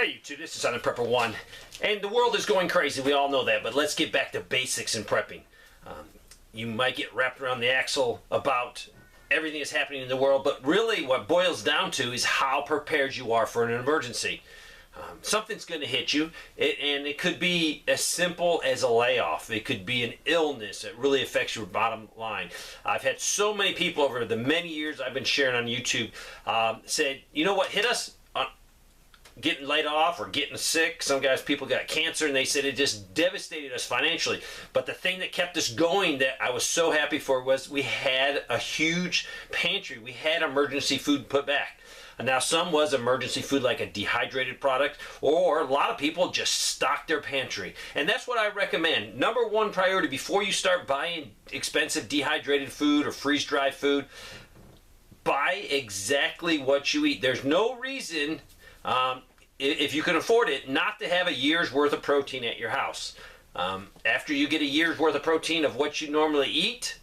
Hey YouTube, this is Silent Prepper 1, and the world is going crazy, we all know that, but let's get back to basics in prepping. You might get wrapped around the axle about everything that's happening in the world, but really what boils down to is how prepared you are for an emergency. Something's going to hit you, and it could be as simple as a layoff. It could be an illness that really affects your bottom line. I've had so many people over the many years I've been sharing on YouTube said, you know what hit us? Getting laid off or getting sick. Some people got cancer, and they said it just devastated us financially. But the thing that kept us going that I was so happy for was we had a huge pantry. We had emergency food put back. And now some was emergency food like a dehydrated product, or a lot of people just stocked their pantry. And that's what I recommend. Number one priority before you start buying expensive dehydrated food or freeze-dried food, buy exactly what you eat. There's no reason if you can afford it, not to have a year's worth of protein at your house. After you get a year's worth of protein of what you normally eat,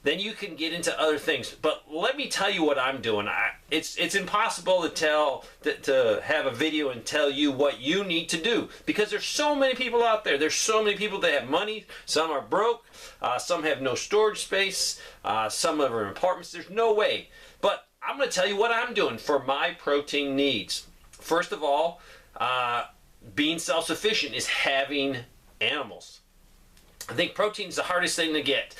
then you can get into other things. But let me tell you what I'm doing. It's impossible to have a video and tell you what you need to do, because there's so many people out there. There's so many people that have money. Some are broke. Some have no storage space. Some are in apartments. There's no way. But I'm going to tell you what I'm doing for my protein needs. First of all, being self-sufficient is having animals. I think protein is the hardest thing to get.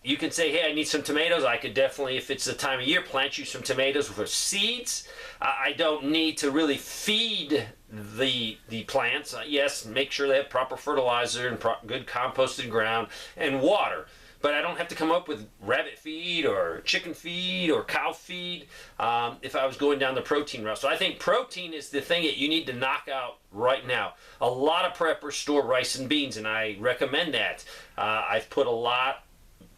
You can say, hey, I need some tomatoes. I could definitely, if it's the time of year, plant you some tomatoes with seeds. I don't need to really feed the plants. Yes, make sure they have proper fertilizer and good composted ground and water. But I don't have to come up with rabbit feed or chicken feed or cow feed if I was going down the protein route. So I think protein is the thing that you need to knock out right now. A lot of preppers store rice and beans, and I recommend that. I've put a lot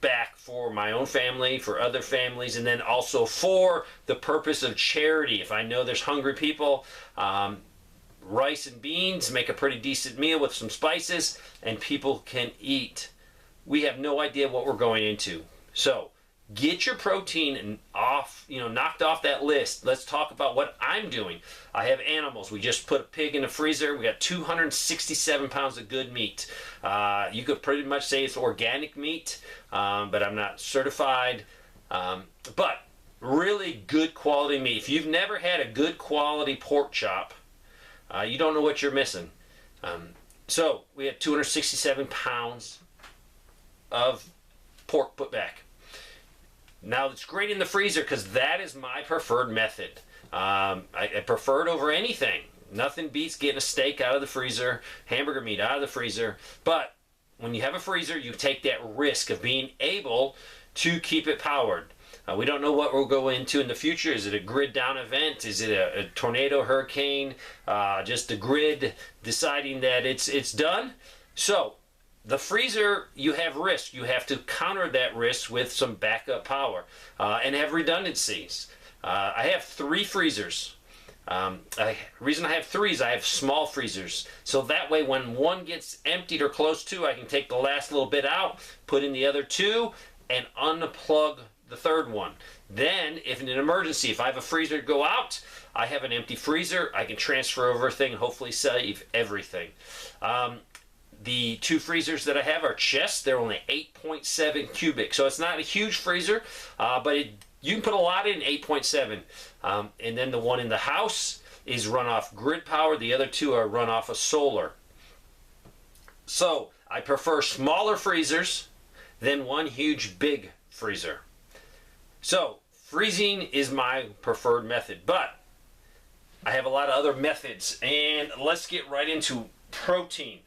back for my own family, for other families, and then also for the purpose of charity. If I know there's hungry people, rice and beans make a pretty decent meal with some spices, and people can eat. We have no idea what we're going into. So get your protein off, knocked off that list. Let's talk about what I'm doing. I have animals. We just put a pig in the freezer. We got 267 pounds of good meat. You could pretty much say it's organic meat, but I'm not certified. But really good quality meat. If you've never had a good quality pork chop, you don't know what you're missing. So we had 267 pounds of pork put back. Now it's great in the freezer because that is my preferred method. I prefer it over anything. Nothing beats getting a steak out of the freezer, hamburger meat out of the freezer. But when you have a freezer, you take that risk of being able to keep it powered. We don't know what we'll go into in the future. Is it a grid down event? Is it a tornado, hurricane? Just the grid deciding that it's done? So the freezer, you have risk. You have to counter that risk with some backup power and have redundancies. I have 3 freezers. The reason I have 3 is I have small freezers. So that way when one gets emptied or close to, I can take the last little bit out, put in the other 2, and unplug the third one. Then, if in an emergency, if I have a freezer to go out, I have an empty freezer. I can transfer everything and hopefully save everything. The 2 freezers that I have are chests. They're only 8.7 cubic. So it's not a huge freezer, but you can put a lot in 8.7. And then the one in the house is run off grid power. The other 2 are run off of solar. So I prefer smaller freezers than one huge big freezer. So freezing is my preferred method, but I have a lot of other methods. And let's get right into protein.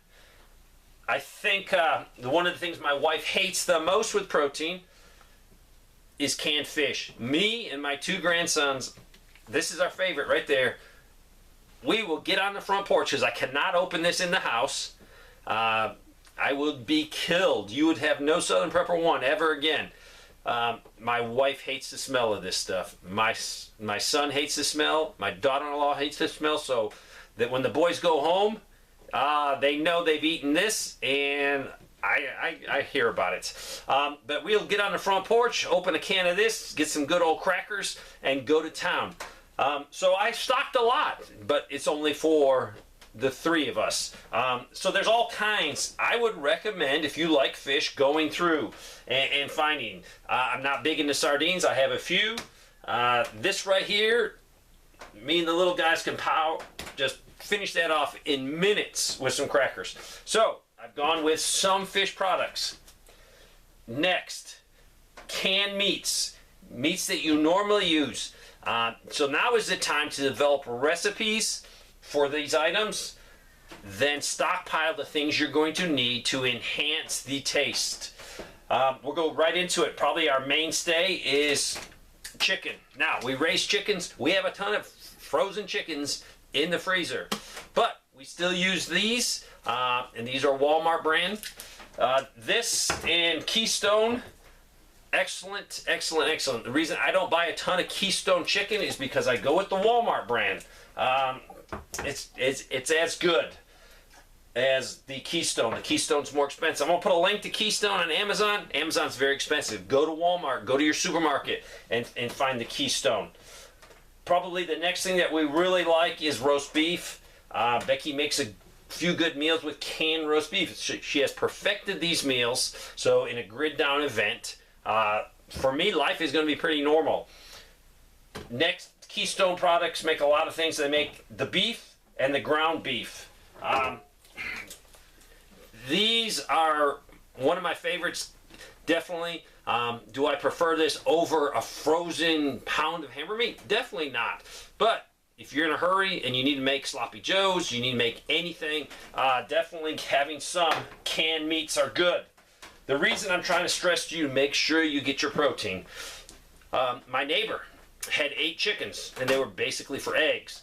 I think one of the things my wife hates the most with protein is canned fish. Me and my 2 grandsons, this is our favorite right there. We will get on the front porch because I cannot open this in the house. I would be killed. You would have no Southern Prepper 1 ever again. My wife hates the smell of this stuff. My son hates the smell. My daughter-in-law hates the smell. So that when the boys go home, they know they've eaten this, and I hear about it. But we'll get on the front porch, open a can of this, get some good old crackers, and go to town. So I stocked a lot, but it's only for the three of us. So there's all kinds. I would recommend, if you like fish, going through and finding. I'm not big into sardines. I have a few. This right here, me and the little guys can just finish that off in minutes with some crackers. So I've gone with some fish products. Next, canned meats. Meats that you normally use. So now is the time to develop recipes for these items, then stockpile the things you're going to need to enhance the taste. We'll go right into it. Probably our mainstay is chicken. Now, we raise chickens. We have a ton of frozen chickens in the freezer, but we still use these, and these are Walmart brand. This and Keystone, excellent, excellent, excellent. The reason I don't buy a ton of Keystone chicken is because I go with the Walmart brand. It's as good as the Keystone. The Keystone's more expensive. I'm going to put a link to Keystone on Amazon. Amazon's very expensive. Go to Walmart, go to your supermarket, and find the Keystone. Probably the next thing that we really like is roast beef. Becky makes a few good meals with canned roast beef. She has perfected these meals, so in a grid down event, for me, life is going to be pretty normal. Next, Keystone products make a lot of things. They make the beef and the ground beef. These are one of my favorites, definitely. Do I prefer this over a frozen pound of hamburger meat? Definitely not. But if you're in a hurry and you need to make sloppy joes, you need to make anything, definitely having some canned meats are good. The reason I'm trying to stress to you, make sure you get your protein. My neighbor had 8 chickens, and they were basically for eggs.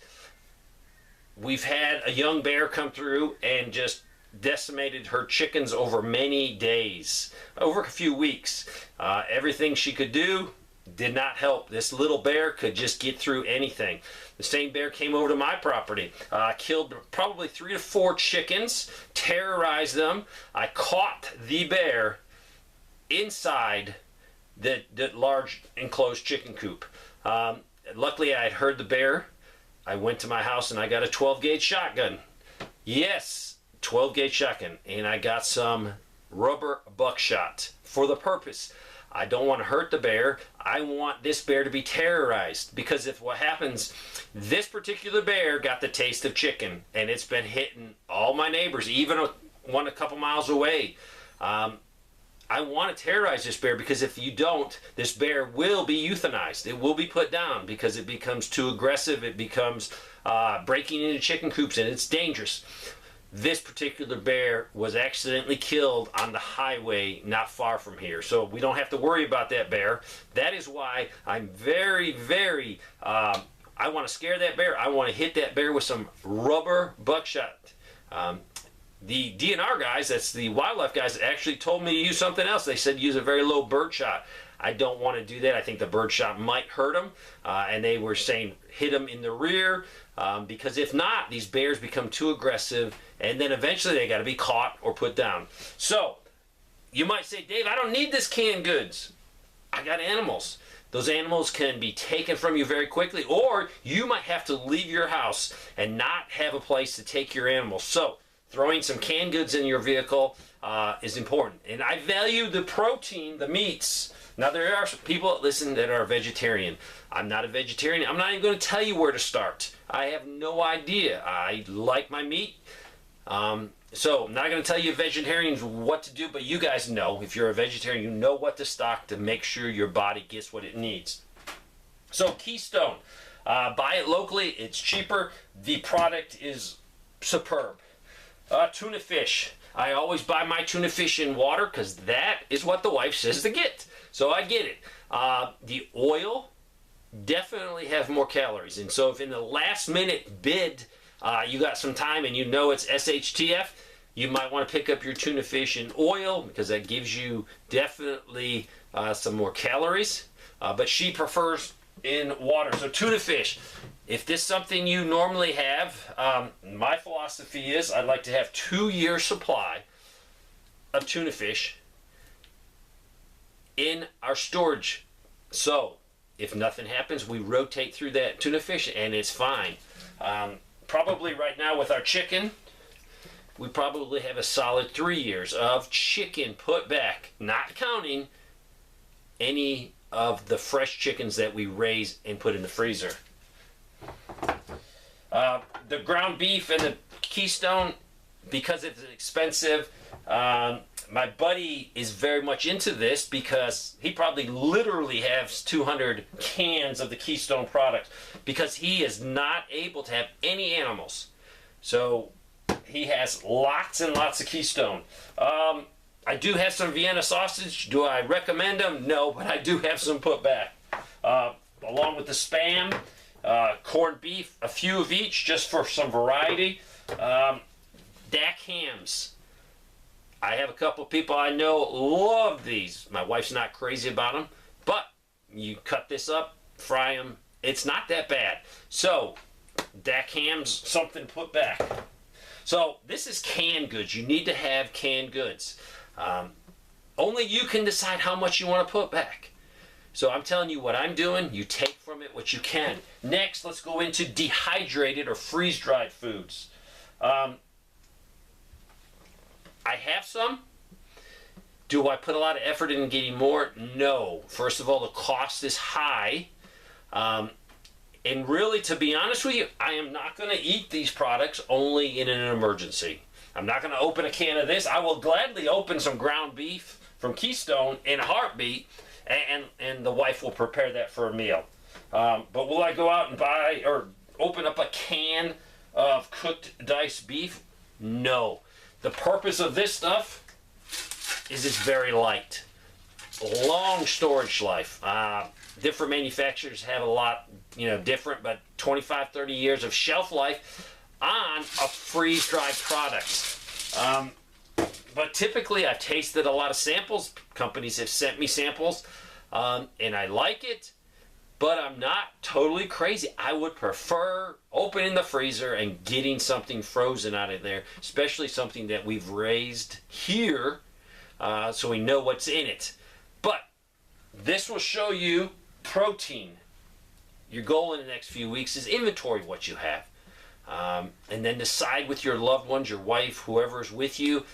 We've had a young bear come through and just decimated her chickens over many days, over a few weeks. Everything she could do did not help. This little bear could just get through anything. The same bear came over to my property, killed probably 3 to 4 chickens, terrorized them. I caught the bear inside the large enclosed chicken coop. Luckily, I had heard the bear. I went to my house and I got a 12-gauge shotgun. Yes, 12-gauge shotgun. And I got some rubber buckshot for the purpose. I don't want to hurt the bear. I want this bear to be terrorized, because if what happens, this particular bear got the taste of chicken, and it's been hitting all my neighbors, even one a couple miles away. I want to terrorize this bear, because if you don't, this bear will be euthanized. It will be put down because it becomes too aggressive. It becomes breaking into chicken coops, and it's dangerous. This particular bear was accidentally killed on the highway not far from here, so we don't have to worry about that bear. That is why I'm very, very, I want to scare that bear. I want to hit that bear with some rubber buckshot. The DNR guys, that's the wildlife guys, actually told me to use something else. They said use a very low bird shot. I don't want to do that. I think the bird shot might hurt them. And they were saying hit them in the rear, because if not, these bears become too aggressive, and then eventually they got to be caught or put down. So you might say, Dave, I don't need this canned goods. I got animals. Those animals can be taken from you very quickly, or you might have to leave your house and not have a place to take your animals. So throwing some canned goods in your vehicle is important. And I value the protein, the meats. Now, there are some people that listen that are vegetarian. I'm not a vegetarian. I'm not even going to tell you where to start. I have no idea. I like my meat. So I'm not going to tell you vegetarians what to do, but you guys know. If you're a vegetarian, you know what to stock to make sure your body gets what it needs. So Keystone, buy it locally. It's cheaper. The product is superb. Tuna fish. I always buy my tuna fish in water because that is what the wife says to get. So I get it. The oil definitely has more calories. And so if in the last minute bid you got some time and you know it's SHTF, you might want to pick up your tuna fish in oil because that gives you definitely some more calories. But she prefers in water. So tuna fish. If this is something you normally have, my philosophy is I'd like to have 2-year supply of tuna fish in our storage. So if nothing happens, we rotate through that tuna fish and it's fine. Probably right now with our chicken, we probably have a solid 3 years of chicken put back, not counting any of the fresh chickens that we raise and put in the freezer. The ground beef and the Keystone, because it's expensive, my buddy is very much into this because he probably literally has 200 cans of the Keystone products because he is not able to have any animals. So he has lots and lots of Keystone. I do have some Vienna sausage. Do I recommend them? No, but I do have some put back. Along with the Spam, corned beef, a few of each just for some variety. Dak hams. I have a couple of people I know love these. My wife's not crazy about them, but you cut this up, fry them. It's not that bad. So, Dak hams, something put back. So, this is canned goods. You need to have canned goods. Only you can decide how much you want to put back. So, I'm telling you what I'm doing. You take from it what you can. Next, let's go into dehydrated or freeze-dried foods. I have some. Do I put a lot of effort in getting more? No. First of all, the cost is high. And really, to be honest with you, I am not going to eat these products only in an emergency. I'm not going to open a can of this. I will gladly open some ground beef from Keystone in a heartbeat, and the wife will prepare that for a meal. But will I go out and buy or open up a can of cooked diced beef? No. The purpose of this stuff is it's very light. Long storage life. Different manufacturers have a lot, different, but 25, 30 years of shelf life on a freeze-dried product. But typically, I've tasted a lot of samples. Companies have sent me samples, and I like it. But I'm not totally crazy. I would prefer opening the freezer and getting something frozen out of there, especially something that we've raised here, so we know what's in it. But this will show you protein. Your goal in the next few weeks is inventory what you have. And then decide with your loved ones, your wife, whoever's with you,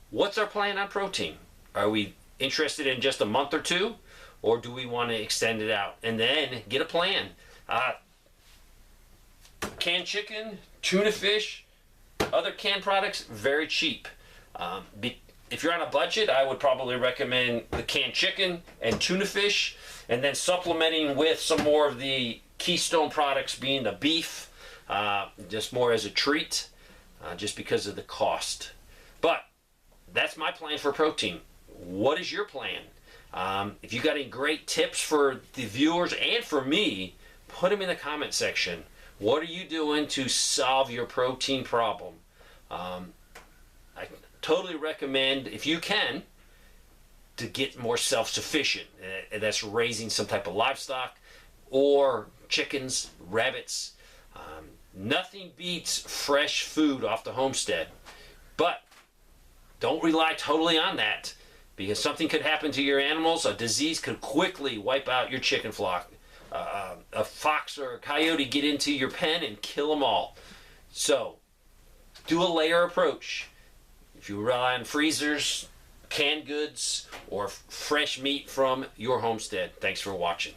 what's our plan on protein? Are we interested in just a month or two? Or do we want to extend it out? And then get a plan. Canned chicken, tuna fish, other canned products, very cheap. If you're on a budget, I would probably recommend the canned chicken and tuna fish, and then supplementing with some more of the Keystone products, being the beef, just more as a treat, just because of the cost. But that's my plan for protein. What is your plan? If you got any great tips for the viewers and for me, put them in the comment section. What are you doing to solve your protein problem? I totally recommend, if you can, to get more self-sufficient. That's raising some type of livestock or chickens, rabbits. Nothing beats fresh food off the homestead. But don't rely totally on that, because something could happen to your animals. A disease could quickly wipe out your chicken flock. A fox or a coyote get into your pen and kill them all. So, do a layer approach. If you rely on freezers, canned goods, or fresh meat from your homestead. Thanks for watching.